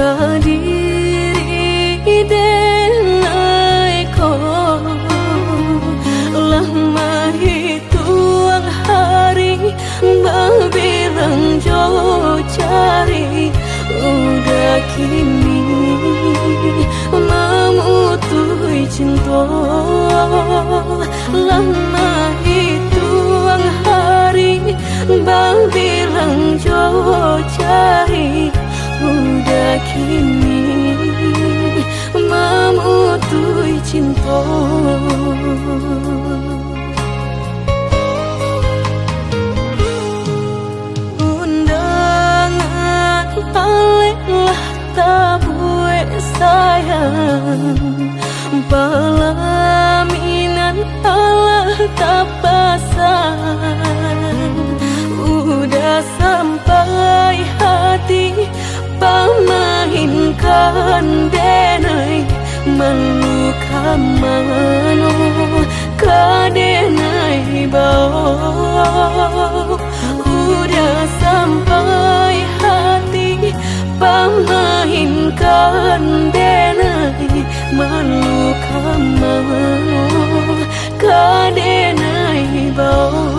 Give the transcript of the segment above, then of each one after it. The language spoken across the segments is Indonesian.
kadiri denai ko lama hituang hari berbilang jauh cari udah kini memutui cinta lama hituang hari berbilang jauh cari udah kini memutui cinta. Undangan paling tabue sayang pelaminan Allah tak pasang udah sampai hati pamahinkan denai meluka mano kadenai bau udah sampai hati pamahinkan denai meluka mano kadenai bau.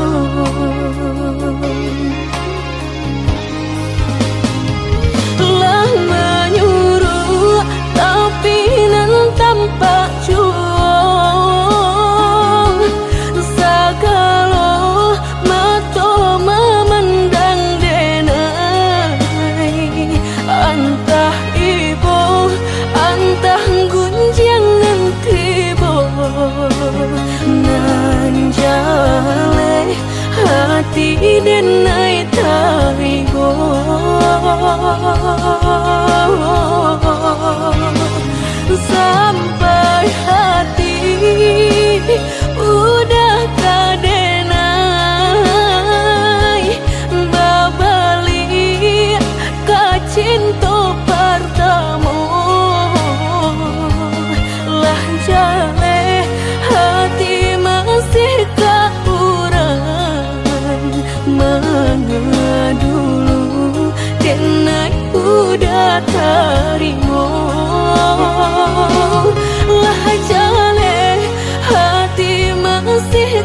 Tanpa juang sagalo mato memandang denai antah ibu antah gunjangan tibo nanjale hati denai taigo sampai hati udah kadenai babali kacinto pertama lah jale hati masih kaurang mengadulu denai udah terima lah jale hati masih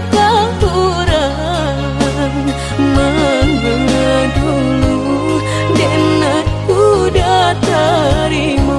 kurang mengadulu denai udah terima.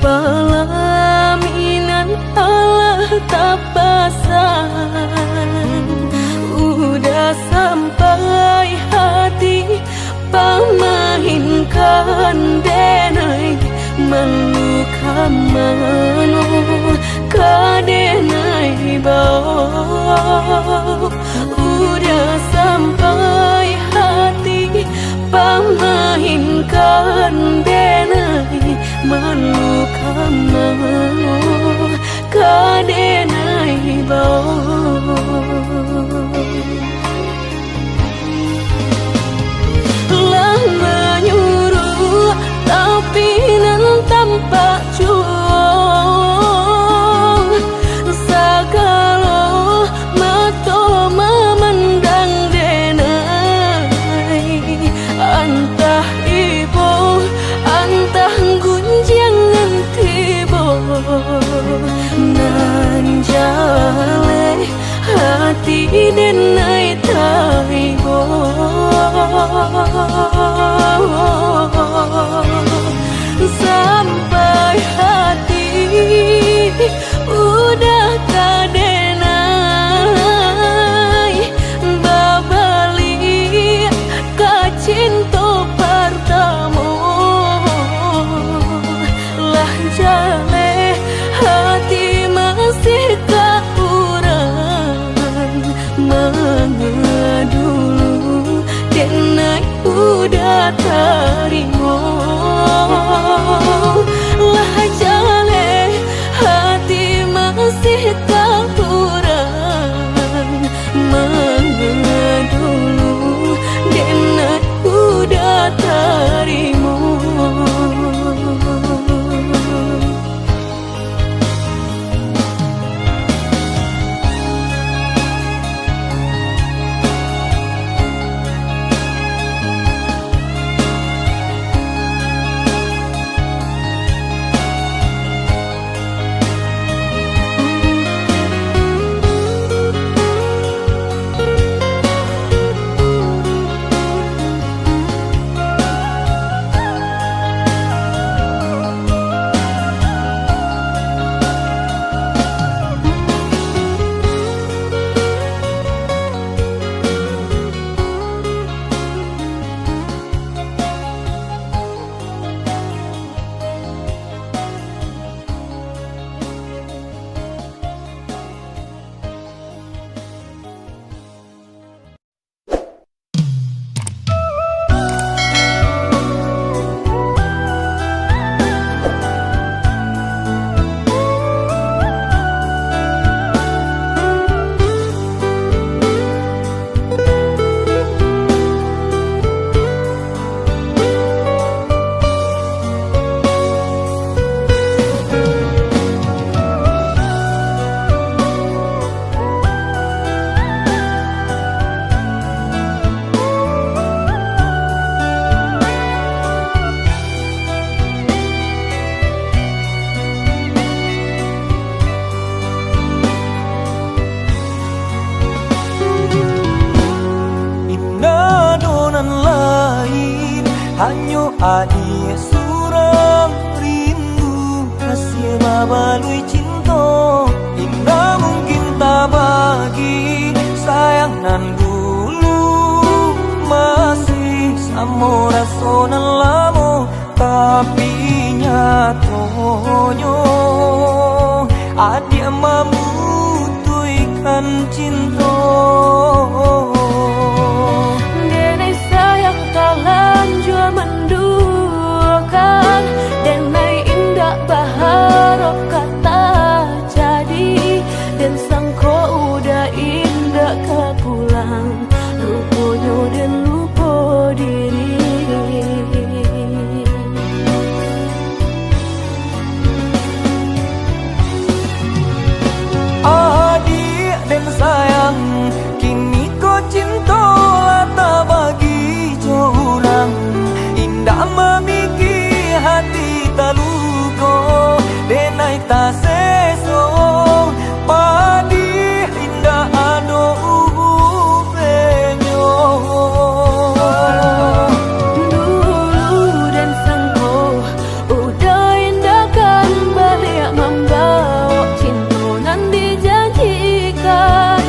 Pelaminan Allah tak pasang udah sampai hati pamahinkan denai meluka mano kadenai bau udah sampai hati pamahinkan denai meluka mano kadenai bau lah menyuruh tapi nan tanpa juang sagalo mato memandang denai antah ibu antah gunjangan tibo nan jale hati banyu adi surang rindu kasih babalui cinta indah mungkin tak bagi sayang nan dulu masih samo rasonan lamo tapi nyatonya adik memutuikan cinta. Denai sayang talan jua menduakan, denai indah baharap kata jadi, dan sangko udah indah ke pulang, rupanya dan lupa diri. Adik dan sayang, kini kau cinta lata bagi jorang, indah memiki hati taluko, denai tak seso, padi indah ado ubenyo. Dulu dan sangko udah indah kan balik membawa cinta nan dijanjikan,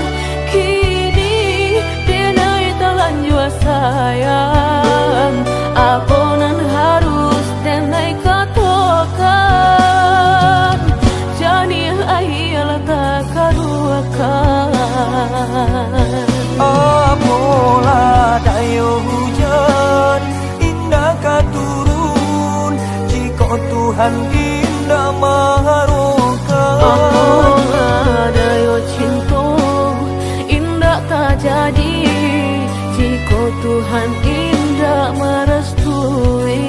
kini denai telan jua sayang, apa nan harus denai katakan, jadi akhirnya tak karuakan. Apalah dayo hujan indah katurun, jika Tuhan indah maharokan. Apalah dayo cinta indah tak jadi, jika Tuhan indah merestui.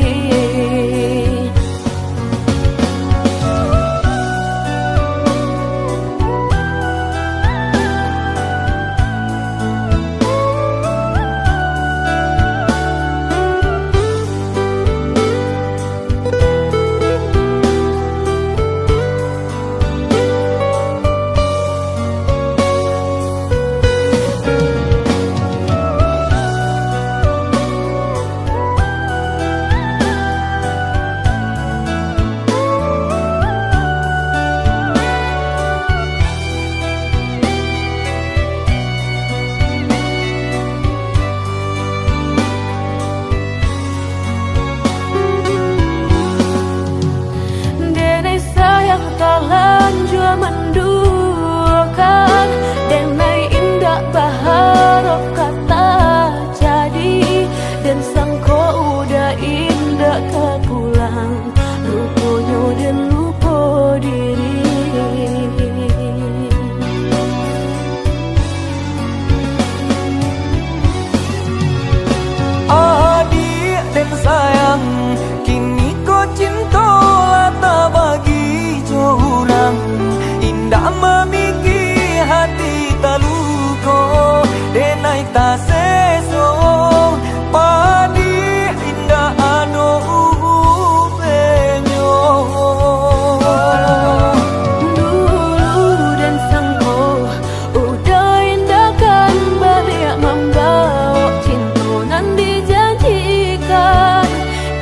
Denai sayang talan jua menduakan, denai indah baharap kata jadi, dan sangko udah indah ke pulang, rupanya dan lupa diri. Adik dan sayang, kini kau cinta lata bagi jorang, indah memiki hati taluko, denai tak seso, padi indah ado ubenyo. Dulu dan sangko udah indah kan balik membawa cinta nan dijanjikan,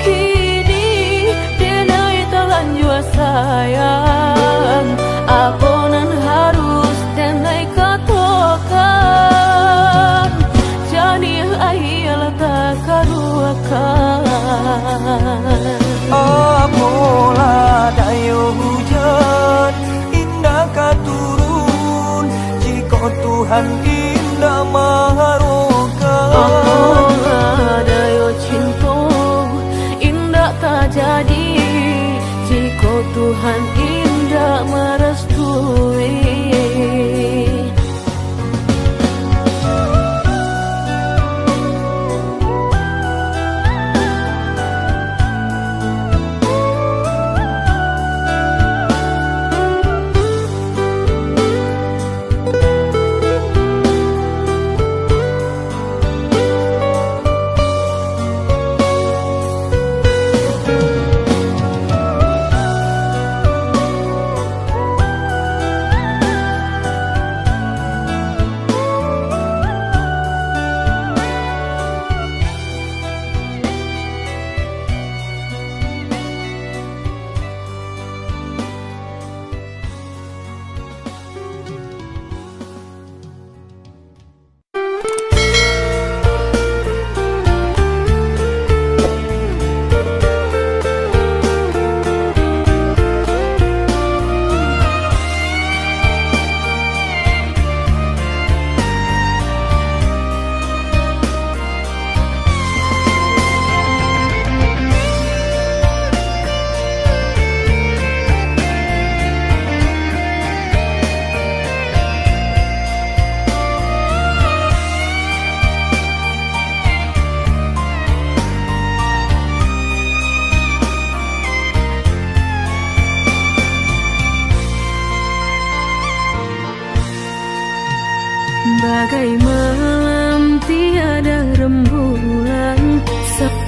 kini denai telan jua sayang, apa nan harus denai katakan, jadi akhirnya tak karuakan. Apalah dayo hujan indah katurun, jika Tuhan indah maharokan. Apalah dayo cinta indah tak jadi, jika Tuhan indah merestui.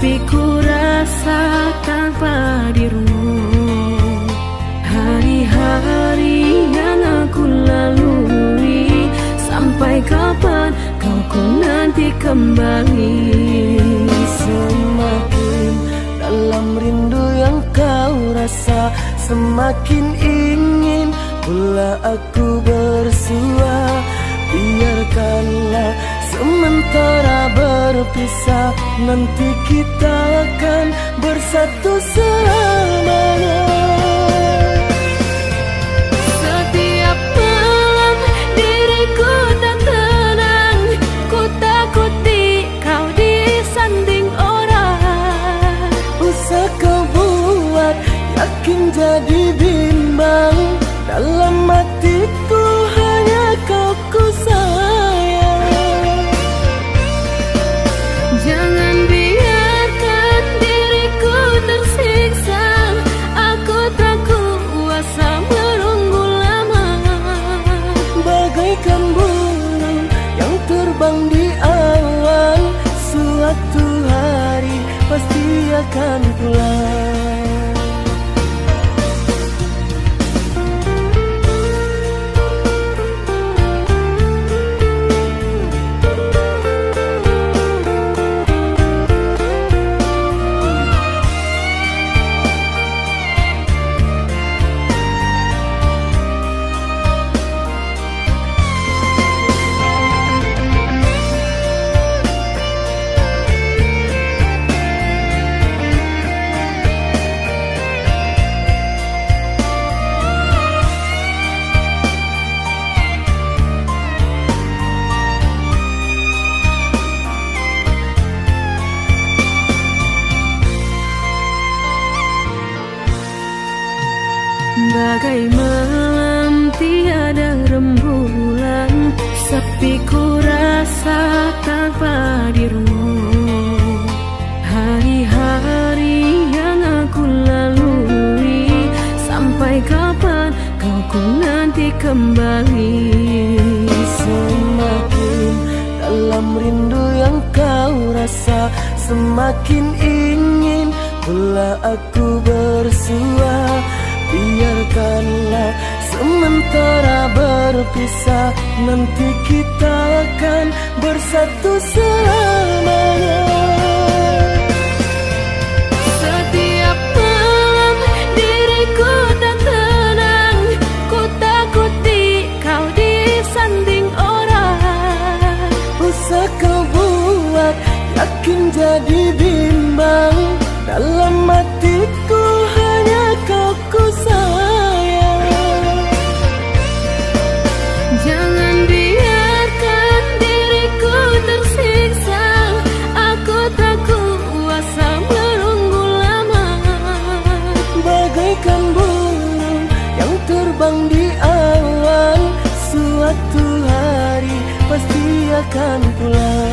sepi ku rasa tanpa dirimu. Hari-hari yang aku lalui, sampai kapan kau ku nanti kembali. Semakin dalam rindu yang kau rasa, semakin ingin pula aku bersua. Biarkanlah sementara berpisah, nanti kita akan bersatu selamanya. Setiap malam diriku tak tenang, ku takuti kau disanding orang. Usah kau buat yakin jadi bimbang, dalam hatiku hanya kau ku sayang. Jangan biarkan diriku tersiksa, aku tak kuasa menunggu lama. Bagaikan burung yang terbang di awan, suatu hari pasti akan pulang. Bagai malam tiada rembulan, sepi ku rasa tanpa dirimu. Hari-hari yang aku lalui, sampai kapan kau ku nanti kembali. Semakin dalam rindu yang kau rasa, semakin ingin pula aku bersua. Biarkanlah sementara berpisah, nanti kita akan bersatu selamanya. Setiap malam diriku tak tenang, ku takuti kau disanding orang. Usah kau buat yakin jadi bimbang, dalam hatiku hanya kau ku sayang. Jangan biarkan diriku tersiksa, aku tak kuasa menunggu lama. Bagaikan burung yang terbang di awan, suatu hari pasti akan pulang.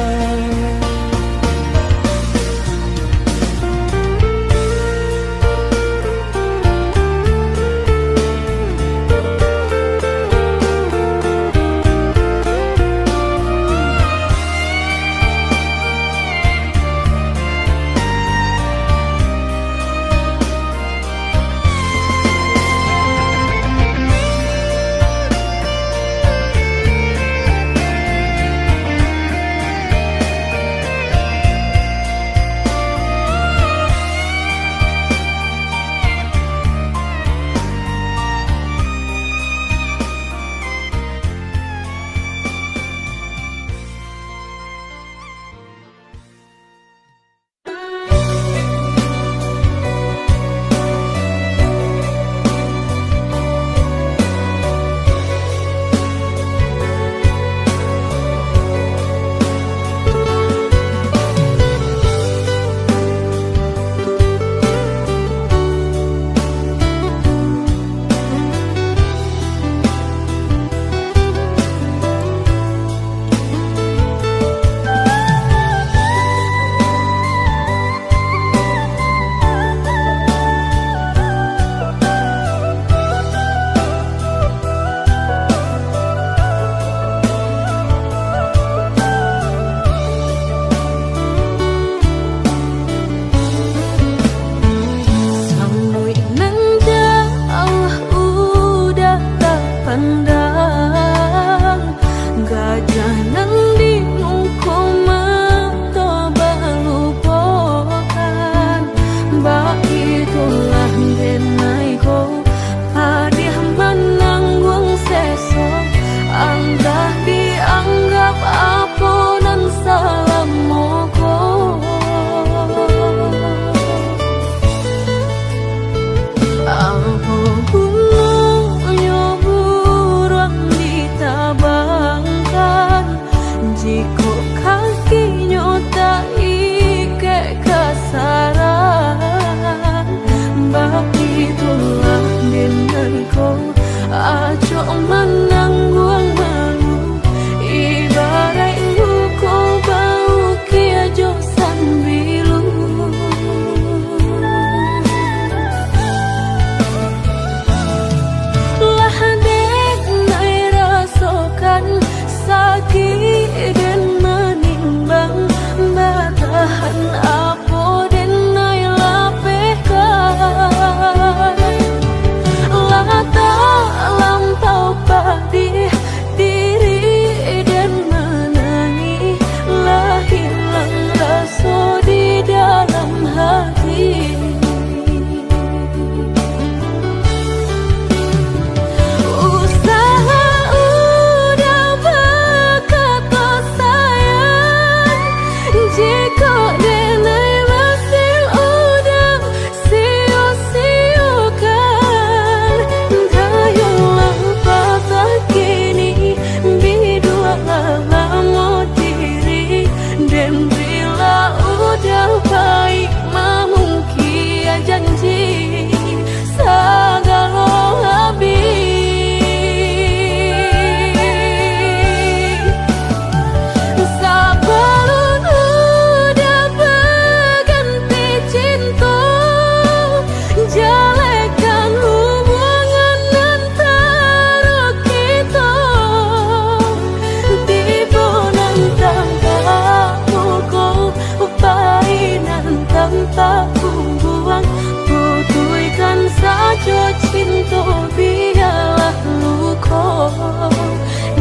cinta biarlah luka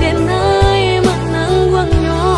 denai menangguangnya.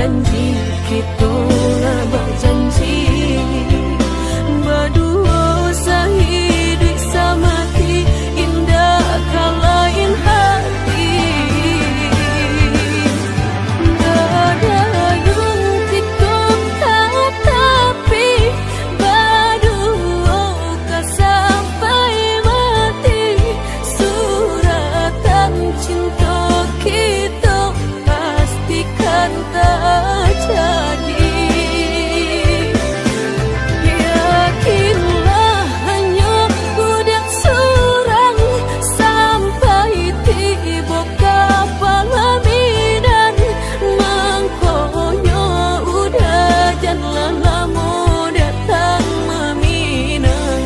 janji kita lah berjanji berdua sehidup semati indah kalain hati gadayung tiktok tapi berdua sampai mati suratan cinta kita pastikan tak jadi. Yakinlah hanya udah surang sampai tiba kapal midan mangkonya udah jangan lama datang meminang.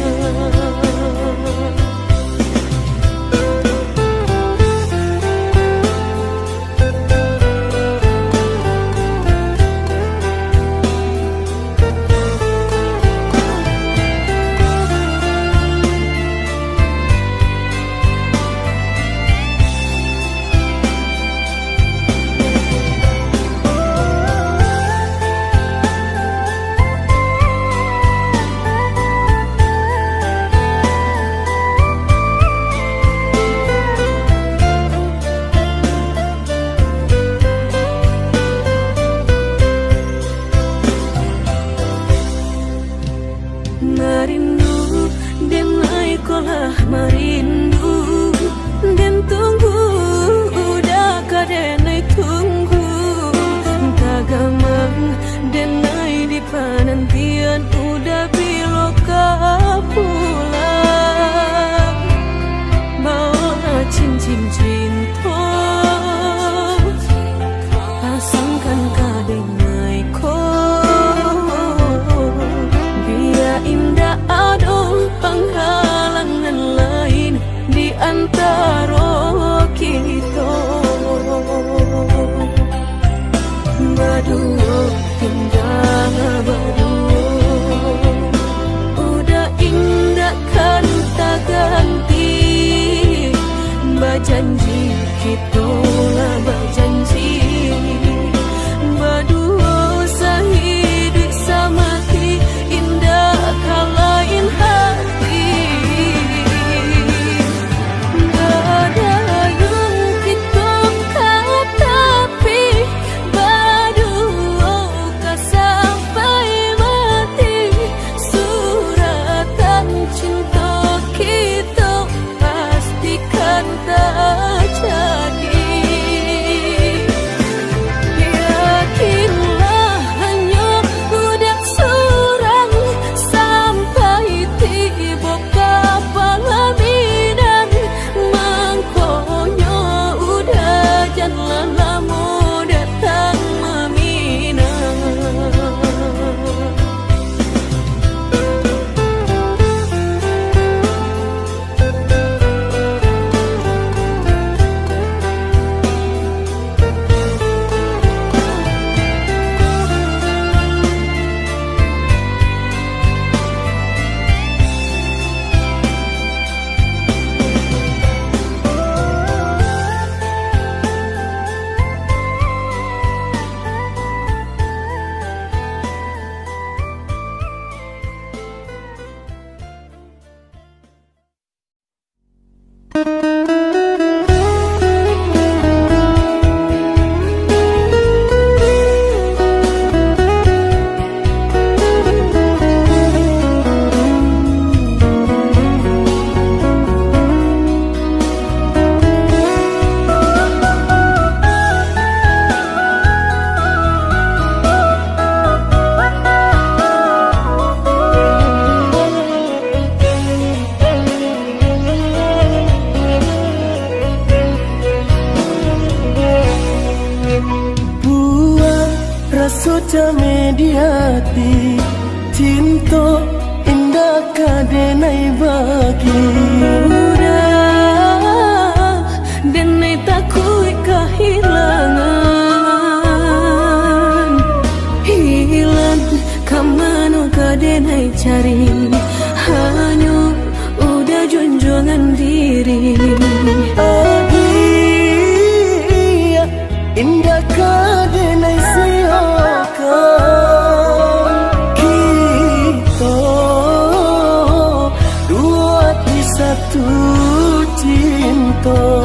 Merindu dan naik kolah merindu dan tunggu udah kadenai tunggu tagamang dan naik di panantian udah biloka pulang bawa cincin cinta pasangkan kadenai ko indah ada penghalangan lain di antara kita berdua indah berdua udah indah kan tak ganti berjanji kita lah berjanji berdua sehidup semati indah kalain hati gadayung kita tapi berdua sampai mati suratan cinta kita pastikan tak jadi. Yakinlah hanya udah surang sampai tiba kapal midan mangkonya udah jangan lama datang meminang. Sojame di hati cinta indah kadenai bagi Udah denai takui kehilangan hilang kamano kadenai cari hanya udah junjungan diri indah kadenai siapa cinta.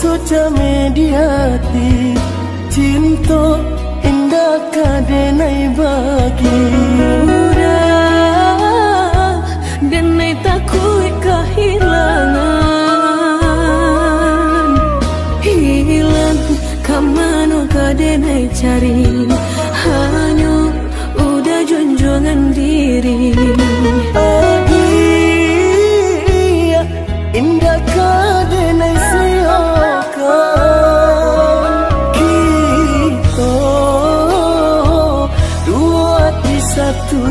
Suca mediati cinta indah kadenai bagi udah denai takut kehilangan hilang kamano kadenai cari hanya udah junjungan diri adia indah kadenai satu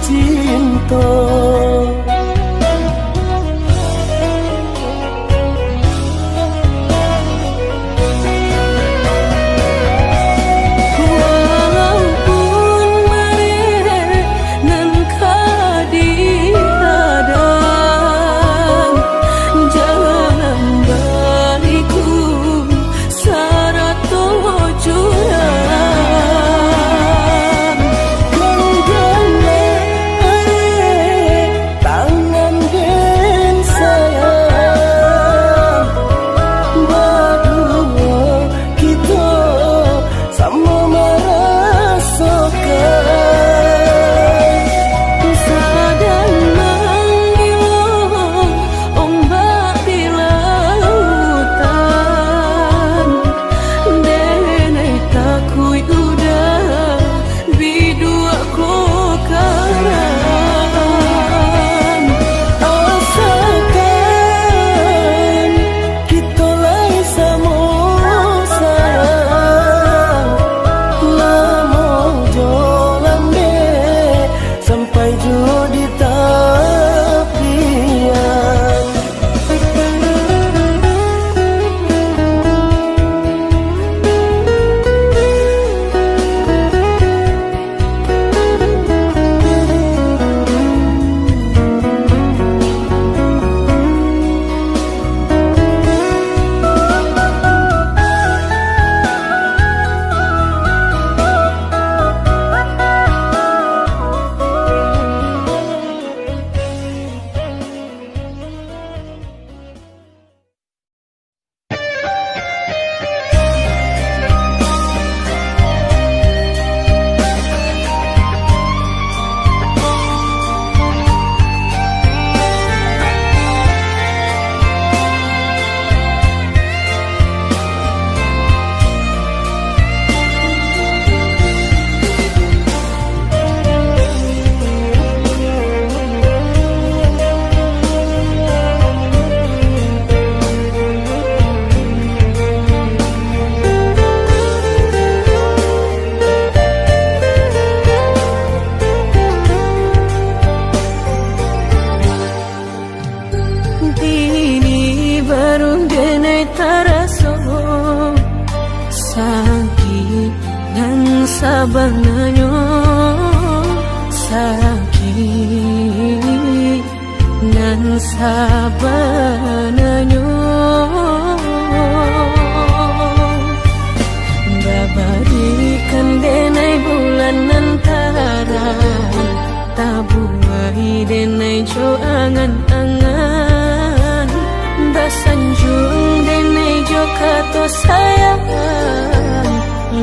cinta. sabananyo babarikan denai bulan antara tabuai denai jo angan-angan basanjung denai jo kato sayang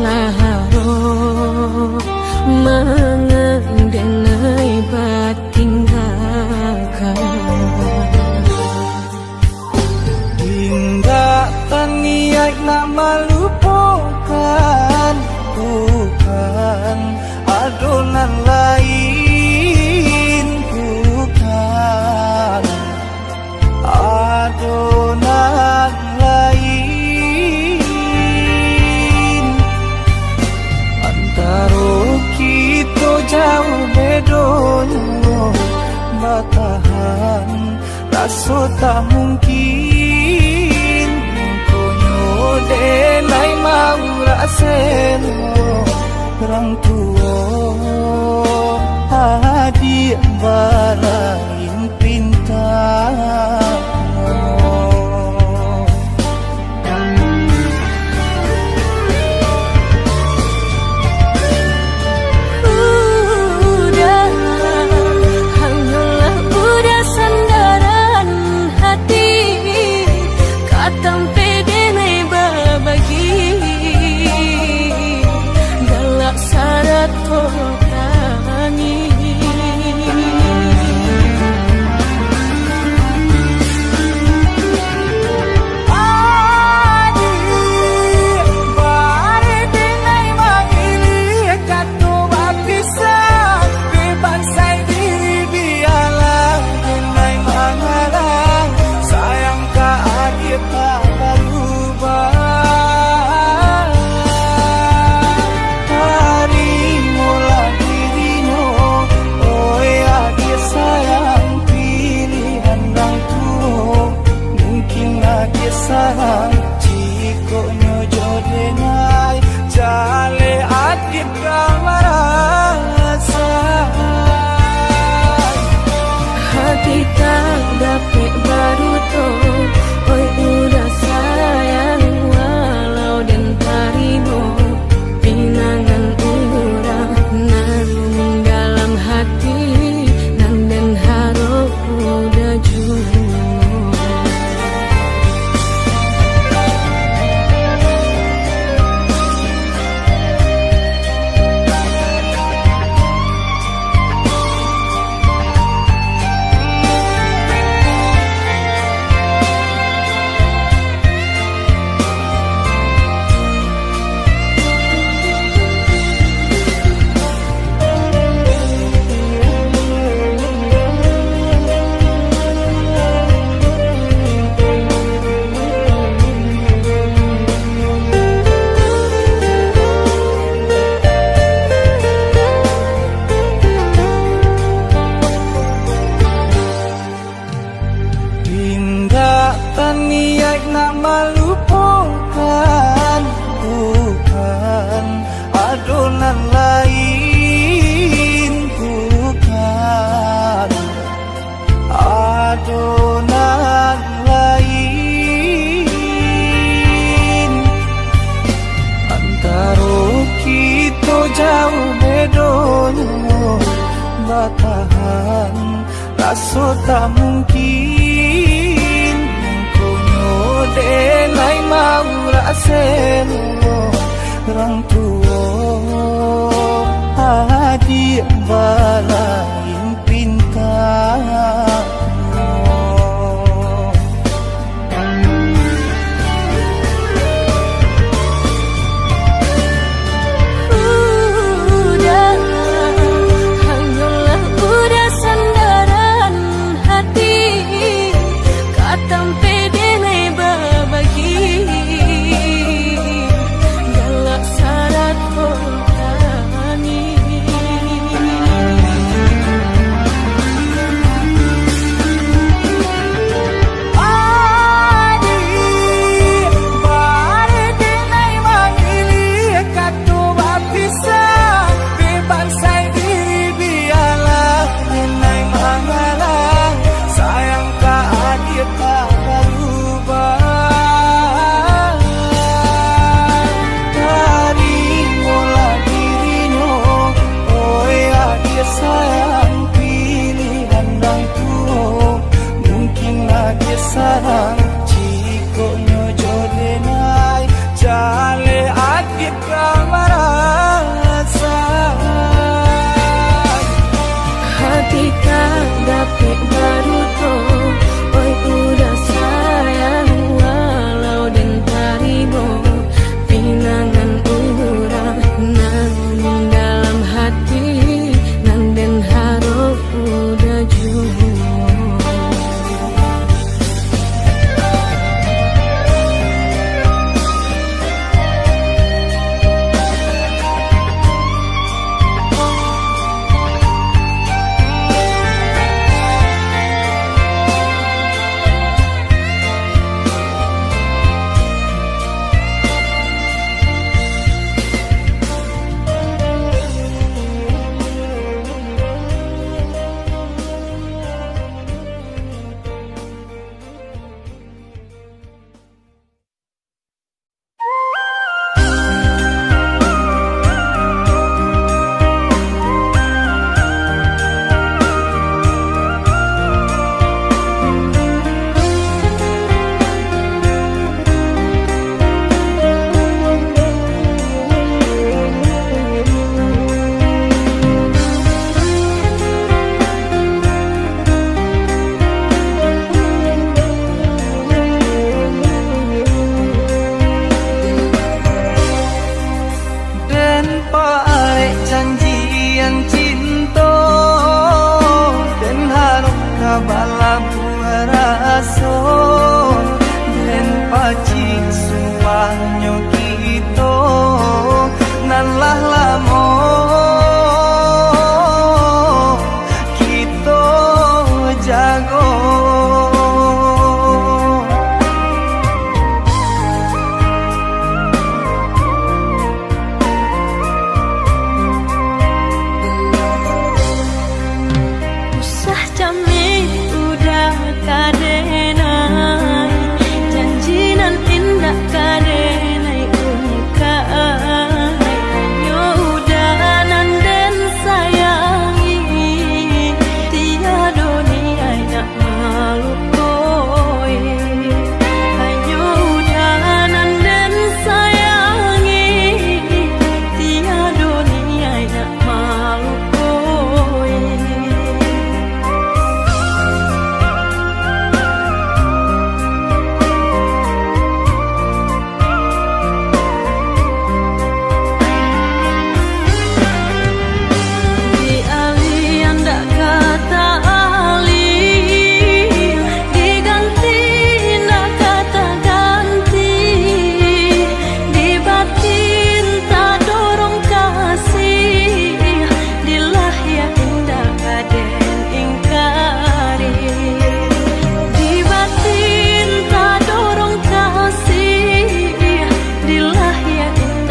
laharo mangang denai batinggalkan hingga taniak nama lupakan bukan adonan lain bukan adonan lain antara kita jauh bedonyo batahan rasa tak mungkin konyo denai mau raseno orang tua adik balain pintar batahan rasa tak mungkin konyo denai mau raseno orang tua adik balain pintar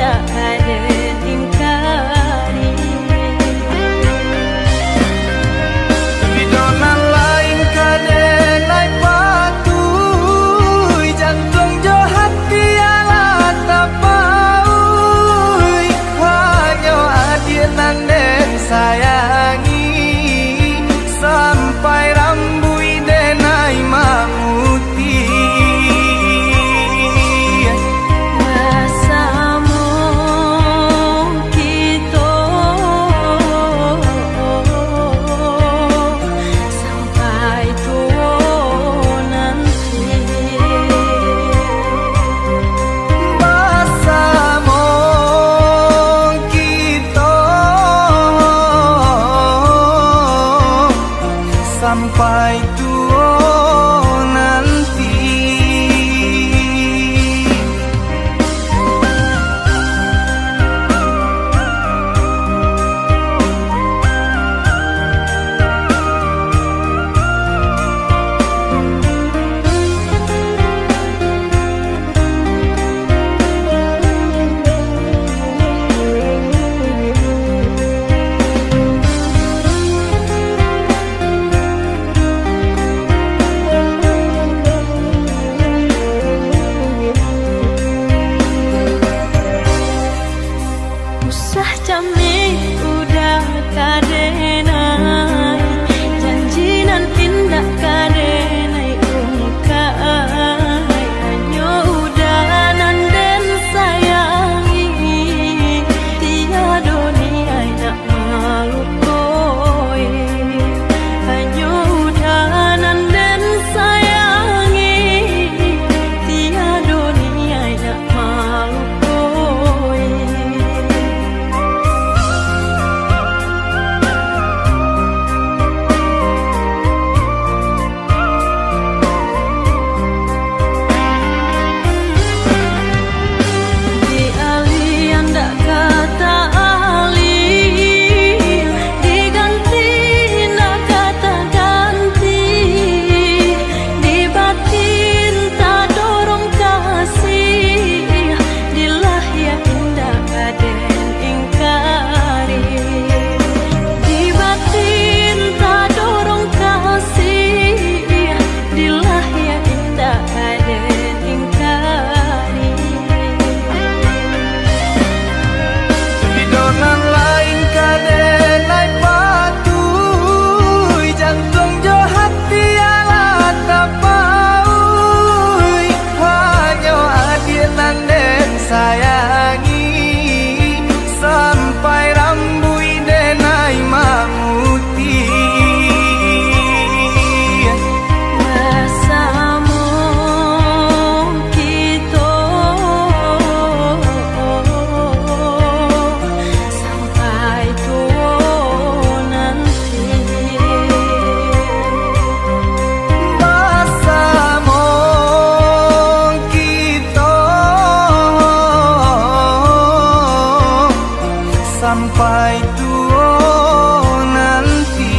indah kaden ingkari. Bidonan lain kaden lai patuh, jantung jo hati ala tapaui, hanya adinan den sayangi, sampai rambui denai mamuti. Bersama kita sampai tua nanti. Bersama kita sampai tua nanti. Usah camik udah kadenai, janjinan indah kadenai ungkai, hanya udanan den sayangi, tiada niai nak malukoi, hanya udanan den sayangi, tiada niai nak malukoi. Di alian dak kata ali, diganti nak kata ganti, di batin tak dorong kasih, dilah ya indah kaden ingkari, di batin tak dorong kasih, dilah ya indah kaden ingkari. Bidonan lain kaden lai patuh, jantung jo hati ala tapaui, hanya adinan den sayangi, sampai rambui denai mamuti. Bersama kita sampai tua nanti. Bersama kita sampai tua nanti.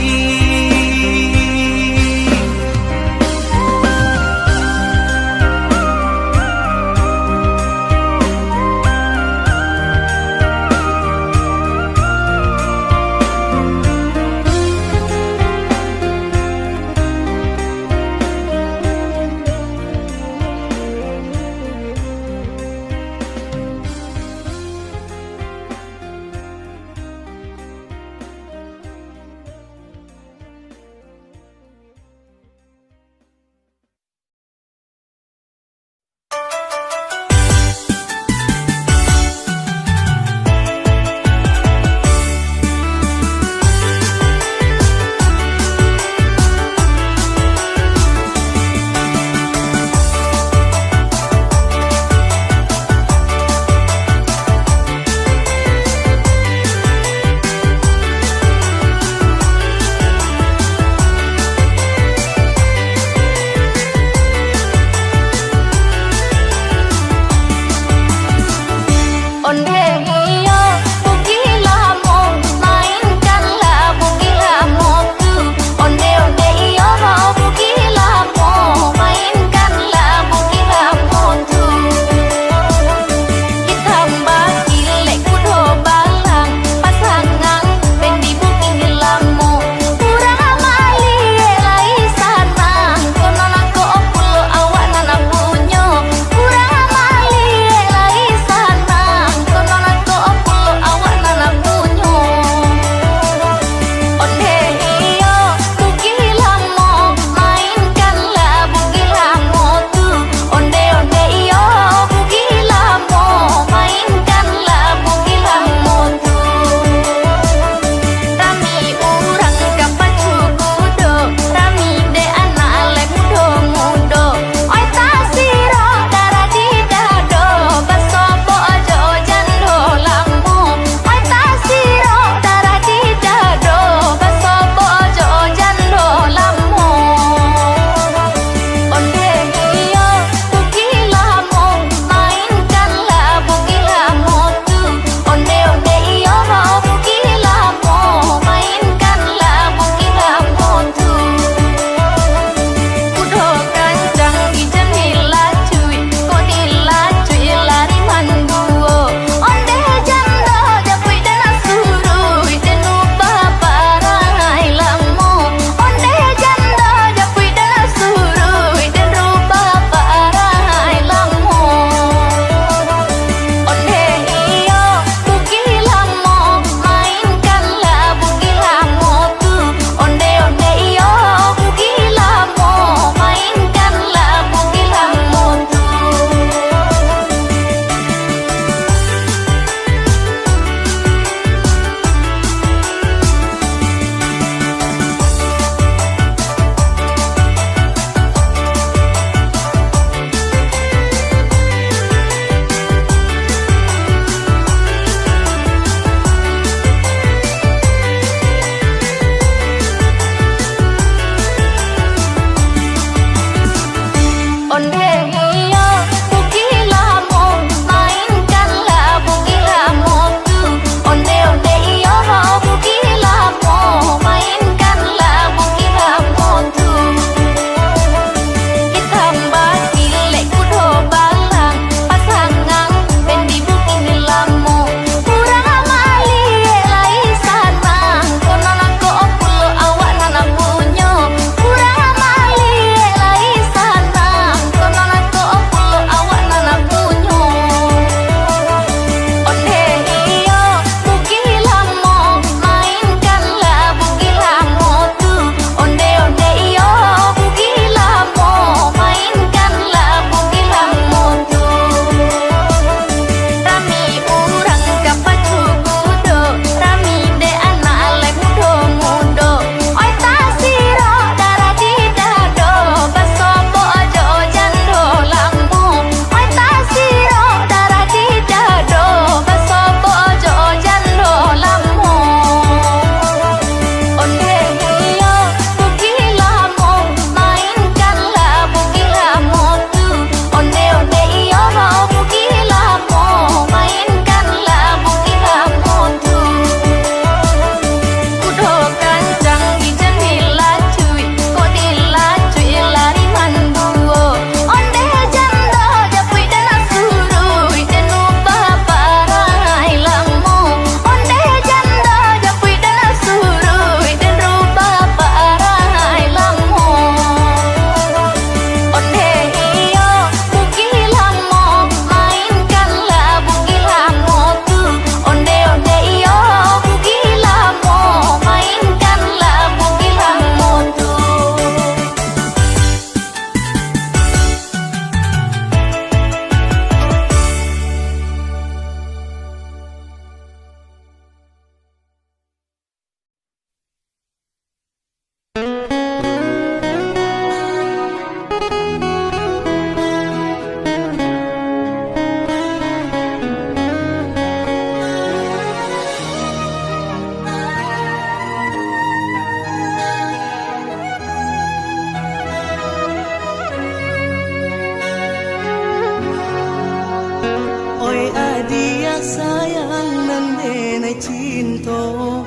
cinta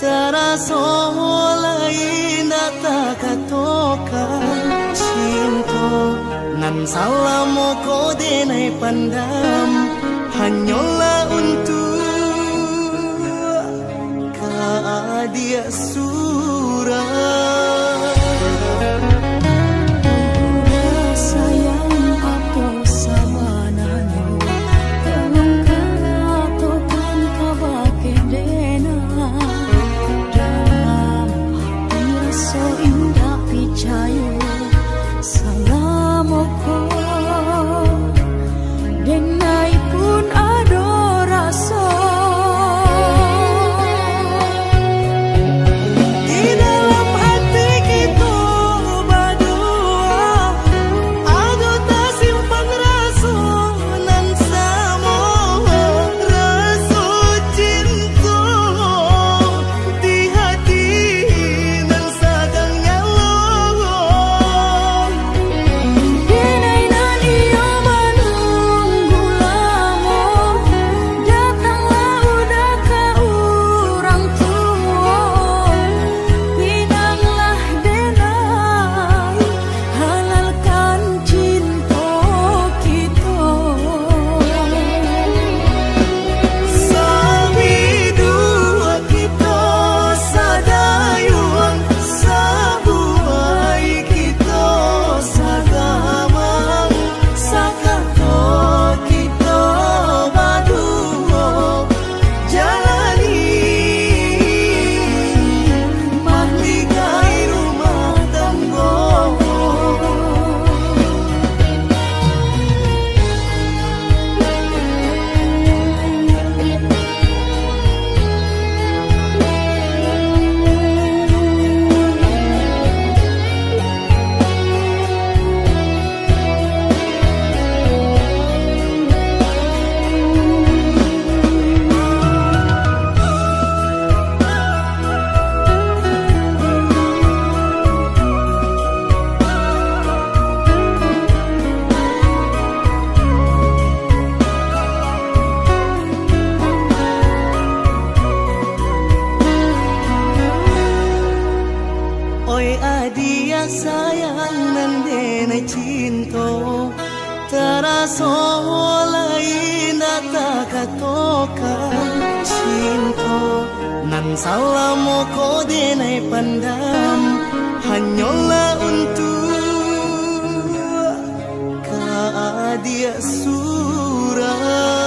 terasa lain tak katokan cinta nan salamu ko denai pandam hanyalah untuk dia surah. Adia sayang nan denai cinta terasa lain tak katokan cinta nan salamu ko denai pandam hanyalah untuk dia surah.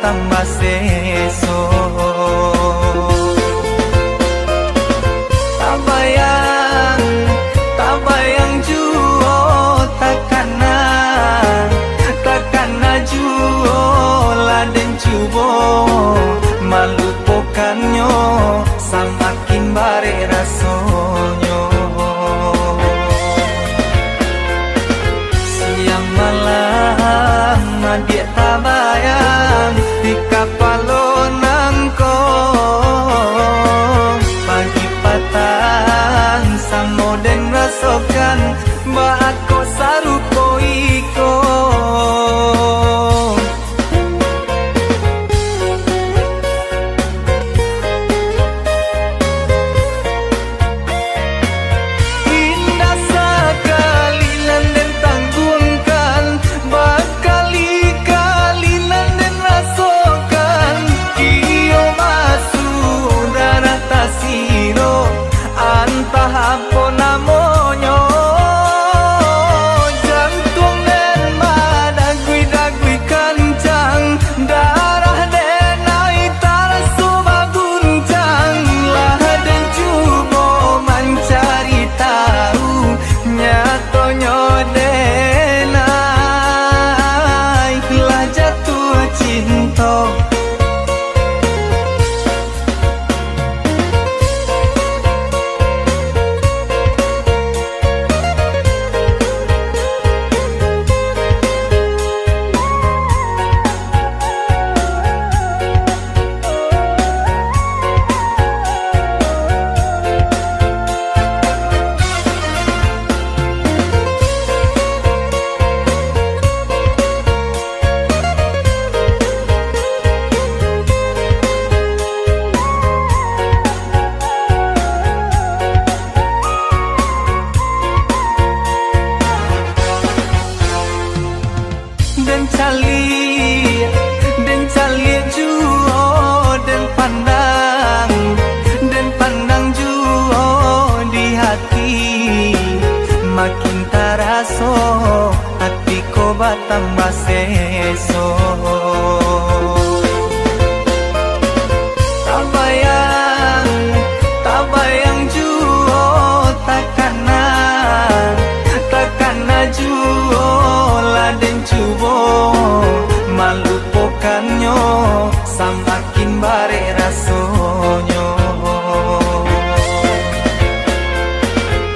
tambah seso. Tak bayang juo takana juo laden cubo malupokannya samakin bare rasonyo. Siang malam dia tak bayang di kapalonang ko. Pagi patang samo den rasokan baat ko sarupo iko. Indah sekali landen tanggungkan bakali-kali landen rasokan kio masuk darah tasiro antah apa namonyo jantung dan madagui-dagui kancang darah den aitara suba guncang lah den cubo mencari tahu nyatonyo denai lah jatuh cinta. Den cali juo den pandang juo di hati makin taraso hati ko batambah seso. Tak bayang juo takana juo laden cubo malupokannya samakin bare rasonyo.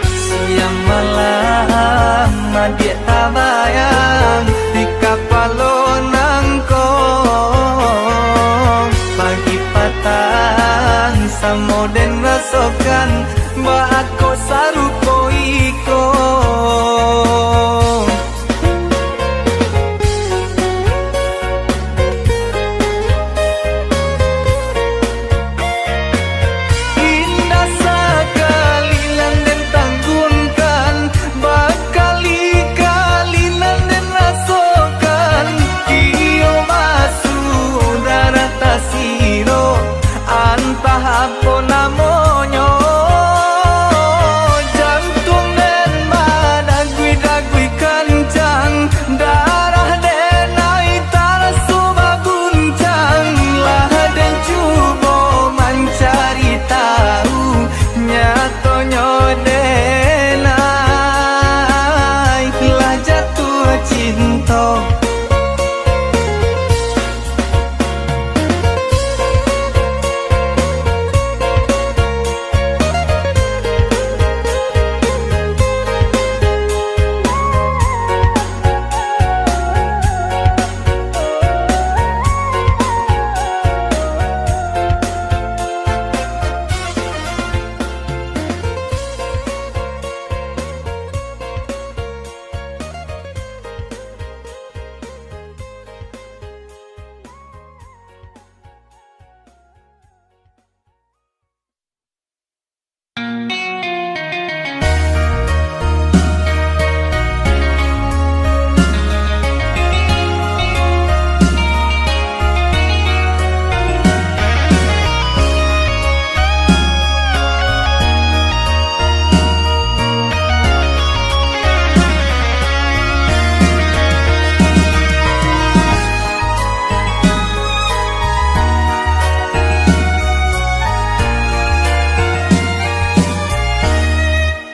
Siang malam dia tak bayang di kapalonang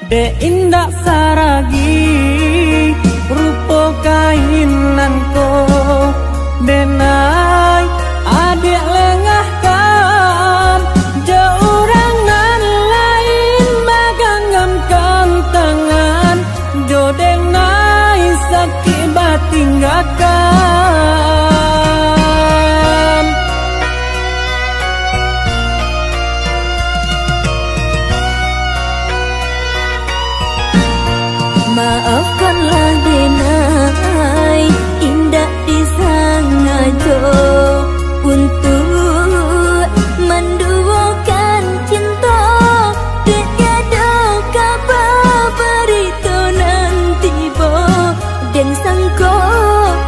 De indak saragi rupo kainan ko denai adik lengah kan jaurangan lain maganggam kantangan do denai sakit batinggakan. Maafkanlah denai indah disengaja untuk menduakan cinta tiada kabar berita nanti bo dan sangko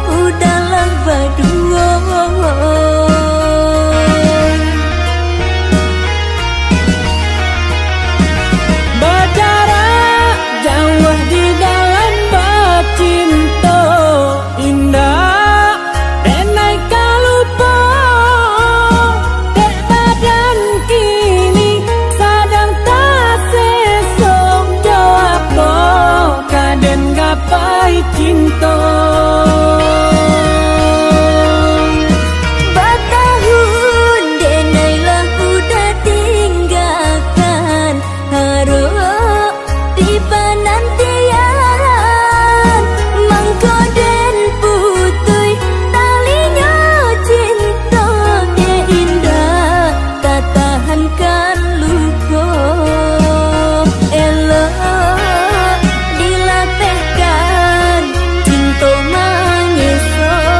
udahlah berdua. Cinta bertahun denailah udah tinggalkan harap di penantian mangko den putui talinya cinta dia indah tak tahankan luka elok dilapehkan cinta mengesok.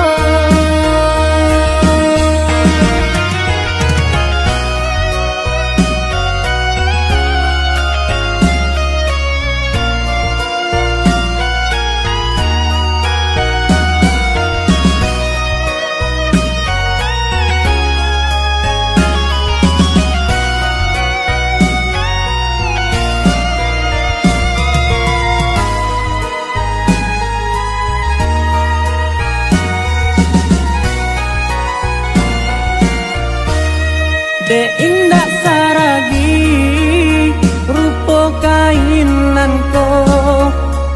De indak saragi rupo kainan ko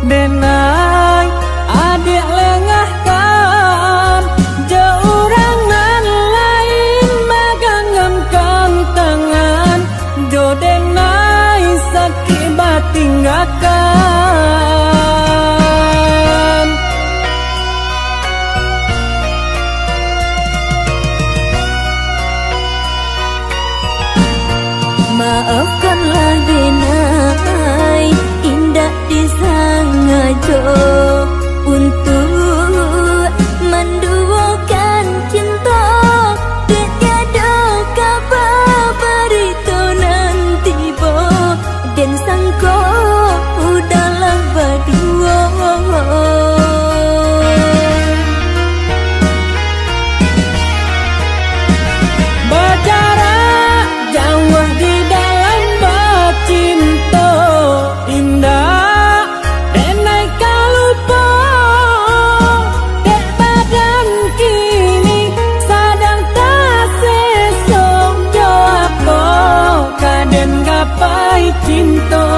denai adik lengah kan jaurangan lain maganggam kantangan do denai sakit batinggakan. Maafkanlah denai indah disengaja untuk menduakan cinta tiada kabar berita nanti bo dan sangko udahlah berdua. Berjarak jauh di dalam cinta indah denai kalupa dek badan kini sadang tak sesok jawab kaden gapai cinta.